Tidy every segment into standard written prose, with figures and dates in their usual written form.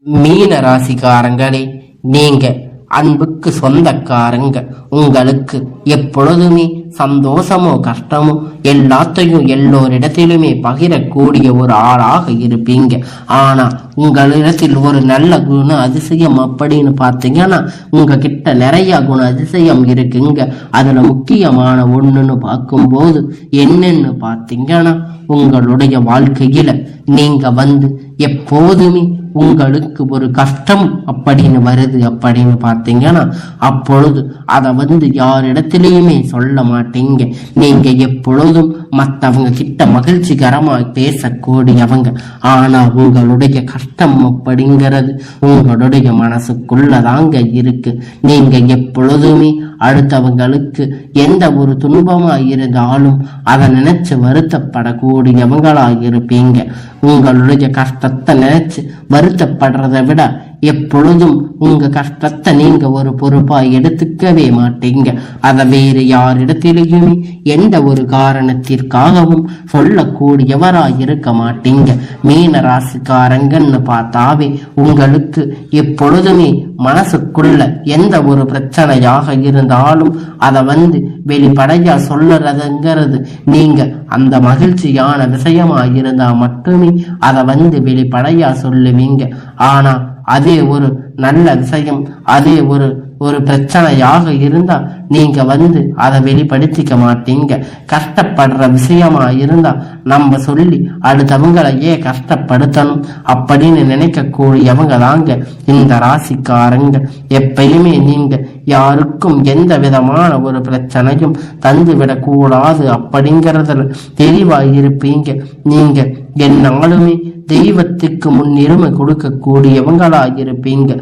மீன ராசிக்காரங்களே, நீங்க அன்புக்கு சொந்தக்காரங்க. உங்களுக்கு எப்பொழுதுமே சந்தோஷமோ கஷ்டமோ எல்லாத்தையும் எல்லோரிடத்திலுமே பகிரக்கூடிய ஒரு ஆளாக இருப்பீங்க. ஆனா உங்களிடத்தில் ஒரு நல்ல குண அதிசயம் அப்படின்னு பார்த்தீங்கன்னா உங்ககிட்ட நிறைய குண அதிசயம் இருக்குங்க. அதுல முக்கியமான ஒண்ணுன்னு பார்க்கும்போது என்னன்னு பார்த்தீங்கன்னா, உங்களுடைய வாழ்க்கையில நீங்க எப்போதுமே உங்களுக்கு ஒரு கஷ்டம் அப்படின்னு வருது அப்படின்னு பார்த்தீங்கன்னா அப்பொழுது அதை யாரிடத்திலையுமே சொல்ல மாட்டீங்க. நீங்க எப்பொழுதும் மற்றவங்க கிட்ட மகிழ்ச்சிகரமா பேசக்கூடியவங்க. ஆனா உங்களுடைய கஷ்டம் அப்படிங்கிறது உங்களுடைய மனசுக்குள்ளதாங்க இருக்கு. நீங்க எப்பொழுதுமே அடுத்தவங்களுக்கு எந்த ஒரு துன்பமா இருந்தாலும் அதை நினைச்சு வருத்தப்படக்கூடியவங்களா இருப்பீங்க. உங்களுடைய கஷ்டத்தை நினைச்சு வருத்தப்படுறதை விட எப்பொழுதும் உங்க கஷ்டத்தை நீங்க ஒரு பொறுப்பா எடுத்துக்கவே மாட்டீங்க. அதை வேறு யாரிடத்திலேயுமே எந்த ஒரு காரணத்திற்காகவும் சொல்லக்கூடியவரா இருக்க மாட்டீங்க. மீன ராசிக்காரங்கன்னு பார்த்தாவே உங்களுக்கு எப்பொழுதுமே மனசுக்குள்ள எந்த ஒரு பிரச்சனையாக இருந்தாலும் அதை வெளிப்படையா சொல்லுறதுங்கிறது நீங்க அந்த மகிழ்ச்சியான விஷயமா இருந்தா மட்டுமே அதை வெளிப்படையா சொல்லுவீங்க. ஆனா அதே ஒரு நல்ல விஷயம், அதே ஒரு பிரச்சனையாக இருந்தா நீங்க அதை வெளிப்படுத்திக்க மாட்டீங்க. கஷ்டப்படுற விஷயமா இருந்தா நம்ம சொல்லி அடுத்தவங்களை ஏன் கஷ்டப்படுத்தணும் அப்படின்னு நினைக்கக்கூடியவங்க தாங்க இந்த ராசிக்காரங்க. எப்பயுமே நீங்க யாருக்கும் எந்த விதமான ஒரு பிரச்சனையும் தந்து விடக்கூடாது அப்படிங்கறதுல தெளிவா இருப்பீங்க. நீங்க என்னாலுமே தெய்வத்துக்கு முன்னுரிமை கொடுக்கக்கூடியவங்களா இருப்பீங்க.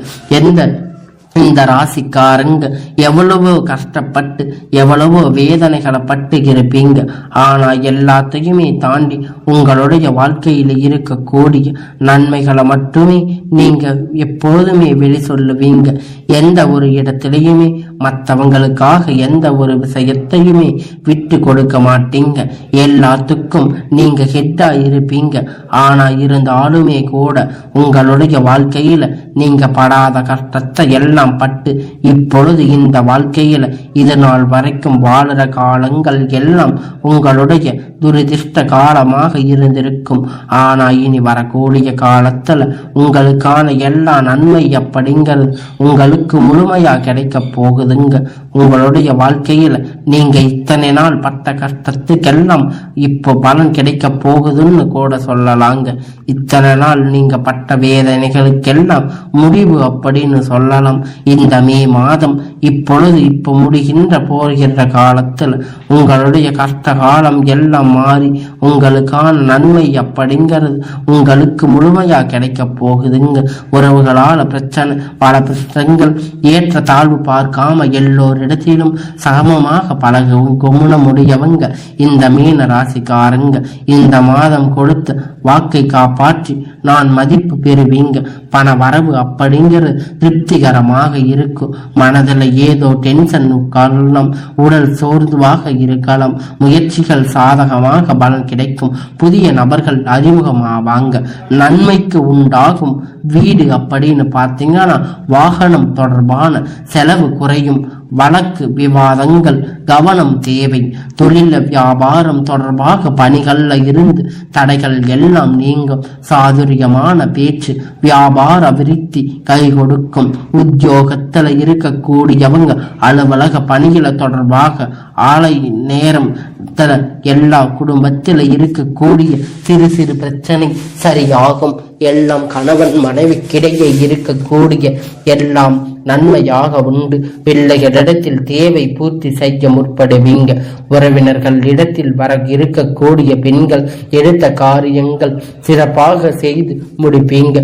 இந்த ராசிக்காரங்க எவ்வளவோ கஷ்டப்பட்டு எவ்வளவோ வேதனைகளை பட்டு இருப்பீங்க. ஆனா எல்லாத்தையுமே தாண்டி உங்களுடைய வாழ்க்கையில இருக்கக்கூடிய நன்மைகளை மட்டுமே நீங்க எப்போதுமே வெளி சொல்லுவீங்க. எந்த ஒரு இடத்திலையுமே மற்றவங்களுக்காக எந்த ஒரு விஷயத்தையுமே விட்டு கொடுக்க மாட்டீங்க. எல்லாத்துக்கும் நீங்க ஹெட்டா இருப்பீங்க. ஆனா இருந்தாலுமே கூட உங்களுடைய வாழ்க்கையில நீங்க படாத கஷ்டத்தை எல்லாம் பட்டு இப்பொழுது இந்த வாழ்க்கையில இது நாள் வரைக்கும் வாழுற காலங்கள் எல்லாம் உங்களுடைய துரதிர்ஷ்ட காலமாக இருந்திருக்கும். ஆனா இனி வரக்கூடிய காலத்துல உங்களுக்கான எல்லா நன்மை அப்படிங்கிறது உங்களுக்கு முழுமையா கிடைக்க போகுதுங்க. உங்களுடைய வாழ்க்கையில நீங்க இத்தனை நாள் பட்ட கஷ்டத்துக்கெல்லாம் இப்போ பலன் கிடைக்க போகுதுன்னு கூட சொல்லலாங்க. இத்தனை நாள் நீங்க பட்ட வேதனைகளுக்கெல்லாம் முடிவு அப்படின்னு சொல்லலாம். இந்த மே மாதம் இப்போ முடிகின்ற போகின்ற காலத்தில் உங்களுடைய கஷ்ட காலம் எல்லாம் மாறி உங்களுக்கான நன்மை அப்படிங்கிறது உங்களுக்கு முழுமையா கிடைக்க போகுதுங்க. உறவுகளால பிரச்சனை பல பிரச்சனைகள் ஏற்ற தாழ்வு பார்க்காம எல்லோரிடத்திலும் சமமாக பழகவும் குணமுடையவங்க இந்த மீன ராசிக்காரங்க. இந்த மாதம் கொடுத்த வாக்கை காப்பாற்றி நான் மதிப்பு பெறுவீங்க. பண வரவு அப்படிங்கிறது திருப்திகரமாக இருக்கும். மனதில் ஏதோ டென்ஷன் காரணம் உடல் சோர்வாக இருக்கலாம். முயற்சிகள் சாதகமாக பலன் கிடைக்கும். புதிய நபர்கள் அறிமுகமாவாங்க. நன்மைக்கு உண்டாகும் வீடு அப்படின்னு பார்த்தீங்கன்னா வாகனம் தொடர்பான செலவு குறையும். வழக்கு விவாதங்கள் கவனம் தேவை. தொழில வியாபாரம் தொடர்பாக பணிகள்ல இருந்து தடைகள் எல்லாம் நீங்கும். சாதுரியமான பேச்சு வியாபார விருத்தி கை கொடுக்கும். உத்தியோகத்துல இருக்கக்கூடியவங்க அலுவலக பணிகளை தொடர்பாக ஆலை நேரம் எல்லா குடும்பத்தில் இருக்கக்கூடிய சிறு சிறு பிரச்சனை சரியாகும். எல்லாம் கணவன் மனைவிக்கிடையே இருக்கக்கூடிய எல்லாம் நன்மையாக உண்டு. பிள்ளைகளிடத்தில் தேவை பூர்த்தி செய்ய முற்படுவீங்க. உறவினர்கள் இடத்தில் வர இருக்கக்கூடிய பெண்கள் எடுத்த காரியங்கள் சிறப்பாக செய்து முடிப்பீங்க.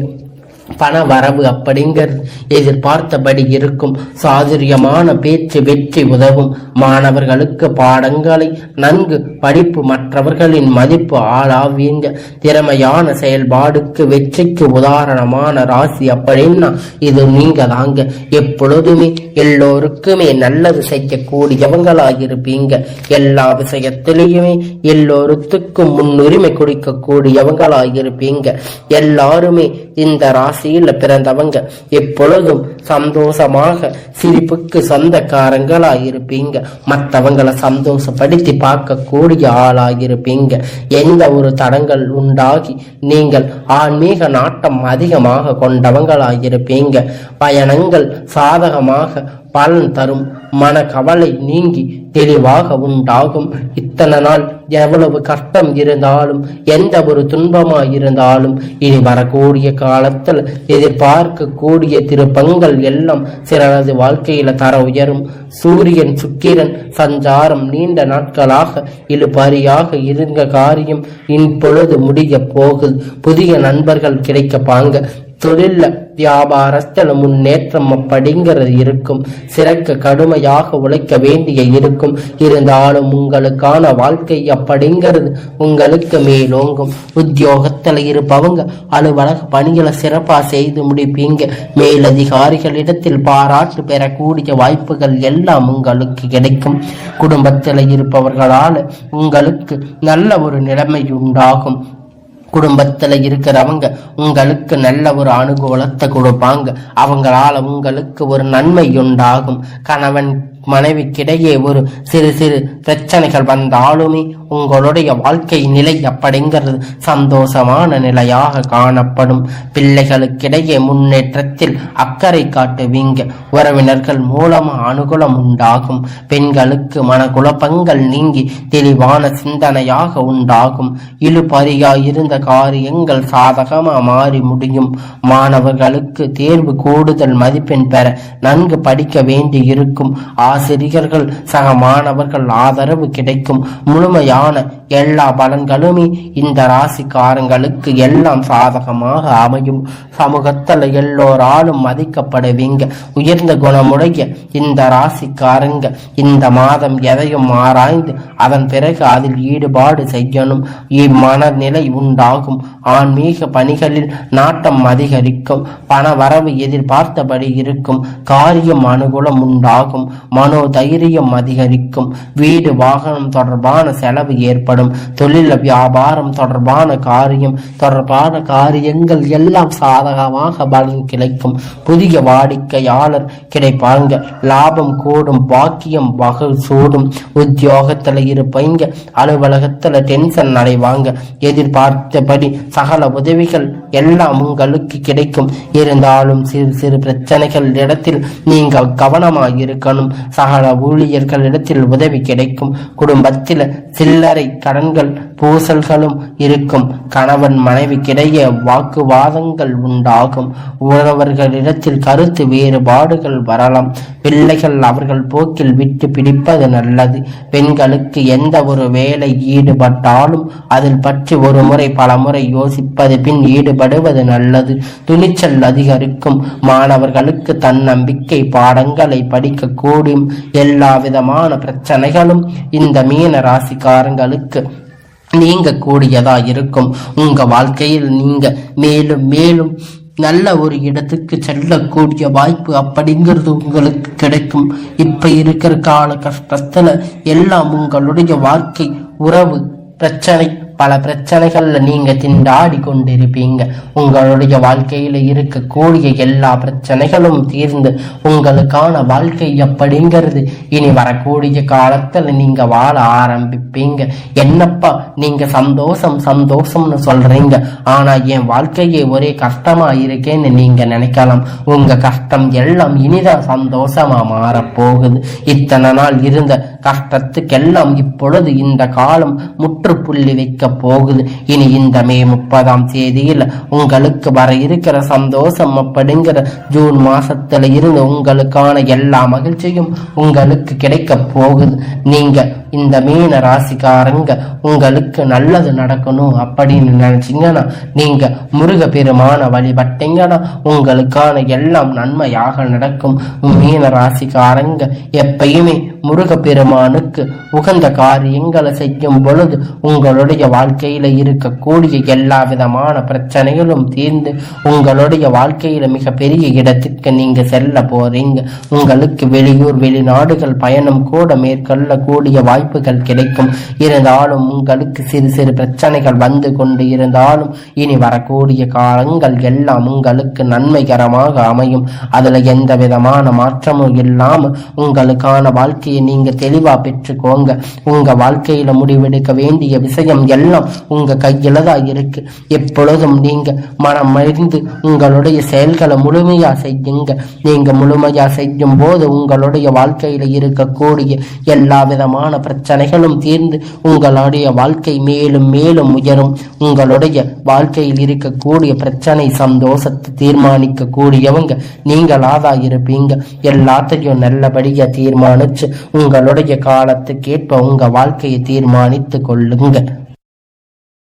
பண வரவு அப்படிங்கிறது எதிர்பார்த்தபடி இருக்கும். சாதுரியமான பேச்சு வெற்றி உதவும். மாணவர்களுக்கு பாடங்களை நன்கு படிப்பு மற்றவர்களின் மதிப்பு ஆளாவீங்க. திறமையான செயல்பாடுக்கு வெற்றிக்கு உதாரணமான ராசி அப்படின்னா இது நீங்க தாங்க. எப்பொழுதுமே எல்லோருக்குமே நல்லது செய்யக்கூடியவங்களாயிருப்பீங்க. எல்லா விஷயத்திலையுமே எல்லோருக்கும் முன்னுரிமை கொடுக்கக்கூடியவங்களாயிருப்பீங்க. எல்லாருமே இந்த ராசி ராசியில பிறந்தவங்க எப்பொழுதும் சந்தோஷமாக சிரிப்புக்கு சொந்தக்காரங்களாயிருப்பீங்க. மற்றவங்களை சந்தோஷப்படுத்தி பார்க்கக்கூடிய ஆளாயிருப்பீங்க. எந்த ஒரு தடங்கள் உண்டாகி நீங்கள் ஆன்மீக நாட்டம் அதிகமாக கொண்டவங்களாயிருப்பீங்க. பயணங்கள் சாதகமாக பலன் தரும். மன கவலை நீங்கி தெளிவாக உண்டாகும். இத்தனை நாள் எவ்வளவு கஷ்டம் இருந்தாலும் எந்த ஒரு துன்பமாயிருந்தாலும் இனி வரக்கூடிய காலத்தில் எதிர்பார்க்கக்கூடிய திருப்பங்கள் எல்லாம் சிலரது வாழ்க்கையில தர உயரும். சூரியன் சுக்கிரன் சஞ்சாரம் நீண்ட நாட்களாக இழுபறியாக இருந்த காரியம் இப்பொழுது முடிய போகுது. புதிய நண்பர்கள் கிடைக்கப்பாங்க. தொழில வியாபாரத்தில் முன்னேற்றம் அப்படிங்கிறது இருக்கும். சிறக்க கடுமையாக உழைக்க வேண்டிய இருக்கும். இருந்தாலும் உங்களுக்கான வாழ்க்கை அப்படிங்கிறது உங்களுக்கு மேலோங்கும். உத்தியோகத்தில் இருப்பவங்க அலுவலக பணிகளை சிறப்பாக செய்து முடிப்பீங்க. மேலதிகாரிகளிடத்தில் பாராட்டு பெறக்கூடிய வாய்ப்புகள் எல்லாம் உங்களுக்கு கிடைக்கும். குடும்பத்தில் இருப்பவர்களால் உங்களுக்கு நல்ல ஒரு நிலைமை உண்டாகும். குடும்பத்துல இருக்கிறவங்க உங்களுக்கு நல்ல ஒரு அனுகூலத்தை கொடுப்பாங்க. அவங்களால உங்களுக்கு ஒரு நன்மை உண்டாகும். கணவன் மனைவிக்கிடையே ஒரு சிறு சிறு பிரச்சனைகள் வந்தாலுமே உங்களுடைய வாழ்க்கை நிலை அப்படிங்கிறது சந்தோஷமான நிலையாக காணப்படும். பிள்ளைகளுக்கிடையே முன்னேற்றத்தில் அக்கறை காட்டுவீங்க. உறவினர்கள் மூலமா அனுகூலம் உண்டாகும். பெண்களுக்கு மனக்குழப்பங்கள் நீங்கி தெளிவான சிந்தனையாக உண்டாகும். இழுபறியா இருந்த காரியங்கள் சாதகமா மாறி முடியும். மாணவர்களுக்கு தேர்வு கூடுதல் மதிப்பெண் பெற நன்கு படிக்க வேண்டி இருக்கும். ஆசிரியர்கள் சக மாணவர்கள் ஆதரவு கிடைக்கும். முழுமையான எல்லா பலன்களுமே இந்த ராசிக்காரங்களுக்கு எல்லாம் சாதகமாக அமையும். சமூகத்தில் எல்லோராலும் மதிக்கப்படுவீங்க. உயர்ந்த குணமுடைய இந்த ராசிக்காரங்க இந்த மாதம் எதையும் ஆராய்ந்து அதன் பிறகு அதில் ஈடுபாடு செய்யணும். இம்மனநிலை உண்டாகும். ஆன்மீக பணிகளில் நாட்டம் அதிகரிக்கும். பண வரவு எதிர்பார்த்தபடி இருக்கும். காரியம் அனுகூலம் உண்டாகும். மனோ தைரியம் அதிகரிக்கும். வீடு வாகனம் தொடர்பான செலவு ஏற்படும். தொழில் வியாபாரம் தொடர்பான காரியங்கள் எல்லாம் சாதகமாக பலன் கிடைக்கும். புதிய வாடிக்கையாளர் கிடைப்பாங்க. லாபம் கூடும். பாக்கியம் வகை சூடும். உத்தியோகத்துல இருப்பீங்க. அலுவலகத்துல டென்ஷன் அடைவாங்க. எதிர்பார்த்தபடி சகல உதவிகள் எல்லாம் உங்களுக்கு கிடைக்கும். இருந்தாலும் சிறு சிறு பிரச்சனைகள் இடத்தில் நீங்கள் கவனமாயிருக்கணும். சகல ஊழியர்களிடத்தில் உதவி கிடைக்கும். குடும்பத்தில் சில்லறை கடன்கள் பூசல்களும் இருக்கும். கணவன் மனைவிக்கிடையே வாக்குவாதங்கள் உண்டாகும். உறவர்களிடத்தில் கருத்து வேறுபாடுகள் வரலாம். பிள்ளைகள் அவர்கள் போக்கில் விட்டு பிடிப்பது நல்லது. பெண்களுக்கு எந்த ஒரு வேலை ஈடுபட்டாலும் அதில் பற்றி ஒரு முறை பல முறை யோசிப்பது பின் ஈடுபடுவது நல்லது. துணிச்சல் அதிகரிக்கும். மாணவர்களுக்கு தன்னம்பிக்கை பாடங்களை படிக்க கூடும். எல்லா விதமான பிரச்சனைகளும் இந்த மீன ராசிக்காரங்களுக்கு நீங்க கூடியதா இருக்கும். உங்க வாழ்க்கையில் நீங்க மேலும் மேலும் நல்ல ஒரு இடத்துக்கு செல்லக்கூடிய வாய்ப்பு அப்படிங்கிறது உங்களுக்கு கிடைக்கும். இப்ப இருக்கிற கால கஷ்டத்துல எல்லாம் உங்களுடைய வாழ்க்கை உறவு பிரச்சனை பல பிரச்சனைகள்ல நீங்க திண்டாடி கொண்டிருப்பீங்க. உங்களுடைய வாழ்க்கையில இருக்கக்கூடிய எல்லா பிரச்சனைகளும் தீர்ந்து உங்களுக்கான வாழ்க்கை அப்படிங்கிறது இனி வரக்கூடிய காலத்துல நீங்க வாழ ஆரம்பிப்பீங்க. என்னப்பா நீங்க சந்தோஷம்னு சொல்றீங்க, ஆனா என் வாழ்க்கையே ஒரே கஷ்டமா இருக்கேன்னு நீங்க நினைக்கலாம். உங்க கஷ்டம் எல்லாம் இனிதான் சந்தோஷமா மாறப்போகுது. இத்தனை நாள் இருந்த கஷ்டத்துக்கெல்லாம் இப்பொழுது இந்த காலம் முற்றுப்புள்ளி வைக்க போகுது. இனி இந்த மே 30ஆம் தேதியில் உங்களுக்கு வர இருக்கிற சந்தோஷம் அப்படிங்கிற ஜூன் மாசத்துல இருந்து உங்களுக்கான எல்லா மகிழ்ச்சியும் உங்களுக்கு கிடைக்க போகுது. நீங்க இந்த மீன ராசிக்காரங்க உங்களுக்கு நல்லது நடக்கணும் அப்படின்னு நினைச்சீங்கன்னா நீங்க முருக பெருமான வழிபட்டீங்கன்னா உங்களுக்கான எல்லாம் நன்மையாக நடக்கும். மீன ராசிக்காரங்க எப்பயுமே முருக பெருமானுக்கு உகந்த காரியங்களை செய்யும் பொழுது உங்களுடைய வாழ்க்கையில இருக்கக்கூடிய எல்லா விதமான பிரச்சனைகளும் தீர்ந்து உங்களுடைய வாழ்க்கையில மிகப்பெரிய இடத்துக்கு நீங்க செல்ல போறீங்க. உங்களுக்கு வெளியூர் வெளிநாடுகள் பயணம் கூட மேற்கொள்ளக்கூடிய வாய்ப்புகள் கிடைக்கும். இருந்தாலும் உங்களுக்கு சிறு சிறு பிரச்சனைகள் வந்து கொண்டு இருந்தாலும் இனி வரக்கூடிய காலங்கள் எல்லாம் உங்களுக்கு நன்மைகரமாக அமையும். அதுல எந்த விதமான மாற்றமும் இல்லாம உங்களுக்கான வாழ்க்கையை நீங்க தெளிவா பெற்றுக்கோங்க. உங்க வாழ்க்கையில முடிவெடுக்க வேண்டிய விஷயம் எல்லாம் உங்க கையில தான் இருக்கு. எப்பொழுதும் நீங்க மனம் அறிந்து உங்களுடைய செயல்களை முழுமையா செய்யுங்க. நீங்க முழுமையா செய்யும் போது உங்களுடைய வாழ்க்கையில இருக்கக்கூடிய எல்லா விதமான பிரச்சனைகளும் தீர்ந்து உங்களுடைய வாழ்க்கை மேலும் மேலும் உயரும். உங்களுடைய வாழ்க்கையில் இருக்கக்கூடிய பிரச்சனை சந்தோஷத்தை தீர்மானிக்க கூடியவங்க நீங்களாதான் இருப்பீங்க. எல்லாத்தையும் நல்லபடியா தீர்மானிச்சு உங்களுடைய காலத்துக்கேற்ப உங்க வாழ்க்கையை தீர்மானித்து கொள்ளுங்க.